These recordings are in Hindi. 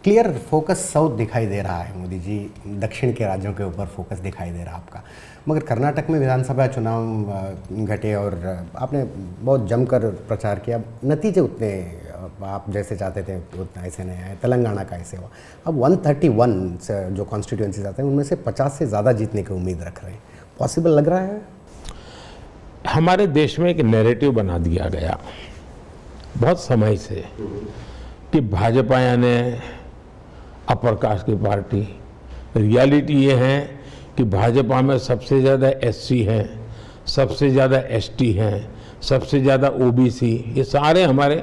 क्लियर फोकस साउथ दिखाई दे रहा है मोदी जी, दक्षिण के राज्यों के ऊपर फोकस दिखाई दे रहा है आपका। मगर कर्नाटक में विधानसभा चुनाव घटे और आपने बहुत जमकर प्रचार किया, नतीजे उतने आप जैसे चाहते थे उतना ऐसे नहीं आए। तेलंगाना का ऐसे हुआ। अब 131 जो कॉन्स्टिट्यूंसीज आते हैं उनमें से 50 से ज़्यादा जीतने की उम्मीद रख रहे हैं। पॉसिबल लग रहा है? हमारे देश में एक नैरेटिव बना दिया गया बहुत समय से कि भाजपा यानी अपर कास्ट की पार्टी। रियलिटी ये है कि भाजपा में सबसे ज़्यादा एससी हैं, सबसे ज़्यादा एसटी हैं, सबसे ज़्यादा ओबीसी, ये सारे हमारे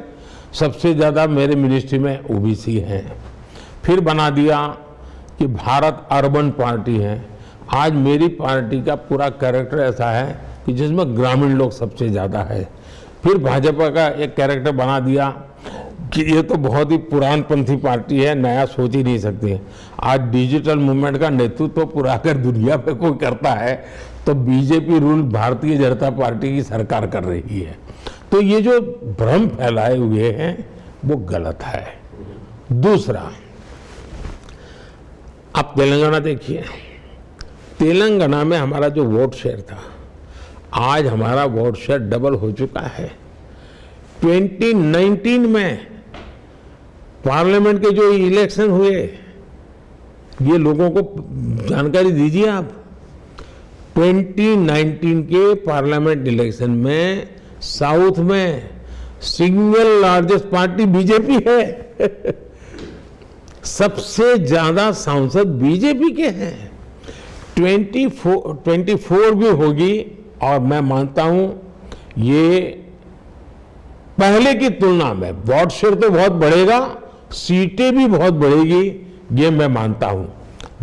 सबसे ज़्यादा मेरे मिनिस्ट्री में ओबीसी हैं। फिर बना दिया कि भारत अर्बन पार्टी है। आज मेरी पार्टी का पूरा कैरेक्टर ऐसा है कि जिसमें ग्रामीण लोग सबसे ज़्यादा है। फिर भाजपा का एक कैरेक्टर बना दिया कि ये तो बहुत ही पुरानपंथी पार्टी है, नया सोच ही नहीं सकती है। आज डिजिटल मूवमेंट का नेतृत्व पूरा अगर दुनिया पे कोई करता है तो BJP rule Bharatiya Janata party की सरकार कर रही है। तो ये जो भ्रम फैलाए हुए हैं वो गलत है। दूसरा, आप तेलंगाना देखिए, तेलंगाना में हमारा जो वोट शेयर था, आज हमारा वोट शेयर डबल हो चुका है। 2019 में पार्लियामेंट के जो इलेक्शन हुए, ये लोगों को जानकारी दीजिए आप। 2019 के पार्लियामेंट इलेक्शन में साउथ में सिंगल लार्जेस्ट पार्टी बीजेपी है। सबसे ज्यादा सांसद बीजेपी के हैं। 24 भी होगी और मैं मानता हूं ये पहले की तुलना में वोट शेयर तो बहुत बढ़ेगा, सीटें भी बहुत बढ़ेगी, ये मैं मानता हूं।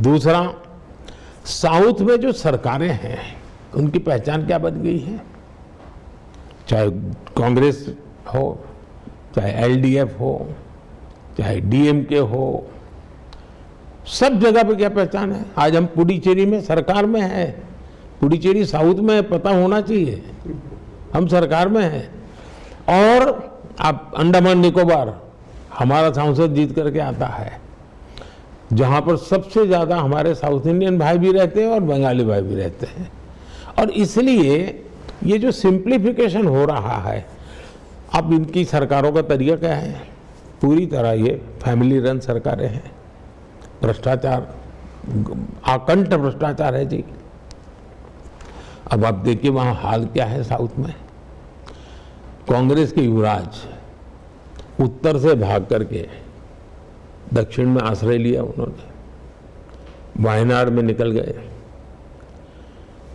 दूसरा, साउथ में जो सरकारें हैं उनकी पहचान क्या बन गई है, चाहे कांग्रेस हो, चाहे एलडीएफ हो, चाहे डीएमके हो, सब जगह पे क्या पहचान है। आज हम पुडुचेरी में सरकार में है। पुडुचेरी साउथ में पता होना चाहिए, हम सरकार में हैं। और आप अंडमान निकोबार, हमारा सांसद जीत करके आता है, जहां पर सबसे ज्यादा हमारे साउथ इंडियन भाई भी रहते हैं और बंगाली भाई भी रहते हैं। और इसलिए ये जो सिंप्लीफिकेशन हो रहा है, अब इनकी सरकारों का तरीका क्या है, पूरी तरह ये फैमिली रन सरकारें हैं। भ्रष्टाचार, आकंठ भ्रष्टाचार है जी। अब आप देखिए वहां हाल क्या है साउथ में। कांग्रेस के युवराज उत्तर से भाग करके दक्षिण में आश्रय लिया, उन्होंने वायनाड में निकल गए।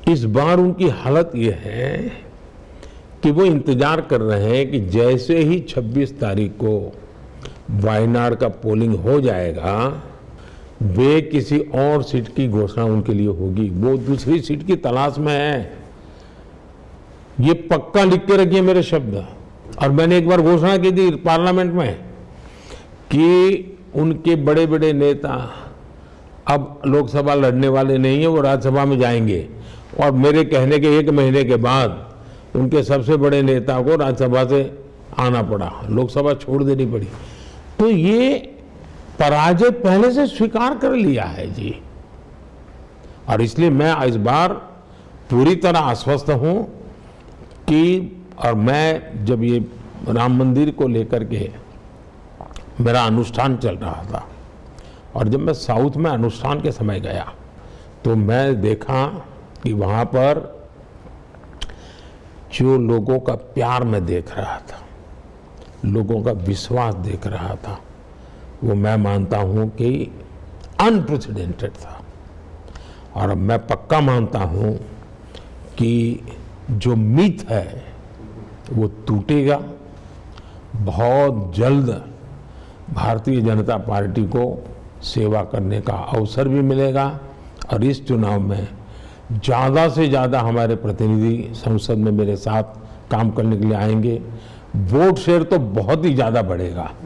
इस बार उनकी हालत यह है कि वो इंतजार कर रहे हैं कि जैसे ही 26 तारीख को वायनाड का पोलिंग हो जाएगा, वे किसी और सीट की घोषणा उनके लिए होगी। वो दूसरी सीट की तलाश में है। ये पक्का लिख के रखिए मेरे शब्द। और मैंने एक बार घोषणा की थी पार्लियामेंट में कि उनके बड़े बड़े नेता अब लोकसभा लड़ने वाले नहीं है, वो राज्यसभा में जाएंगे। और मेरे कहने के 1 महीने के बाद उनके सबसे बड़े नेता को राज्यसभा से आना पड़ा, लोकसभा छोड़ देनी पड़ी। तो ये पराजय पहले से स्वीकार कर लिया है जी। और इसलिए मैं इस बार पूरी तरह आश्वस्त हूं कि, और मैं जब ये राम मंदिर को लेकर के मेरा अनुष्ठान चल रहा था, और जब मैं साउथ में अनुष्ठान के समय गया तो मैं देखा कि वहाँ पर जो लोगों का प्यार मैं देख रहा था, लोगों का विश्वास देख रहा था, वो मैं मानता हूँ कि अनप्रेसिडेंटेड था। और मैं पक्का मानता हूँ कि जो मिथ है वो टूटेगा। बहुत जल्द भारतीय जनता पार्टी को सेवा करने का अवसर भी मिलेगा। और इस चुनाव में ज़्यादा से ज़्यादा हमारे प्रतिनिधि संसद में मेरे साथ काम करने के लिए आएंगे। वोट शेयर तो बहुत ही ज़्यादा बढ़ेगा।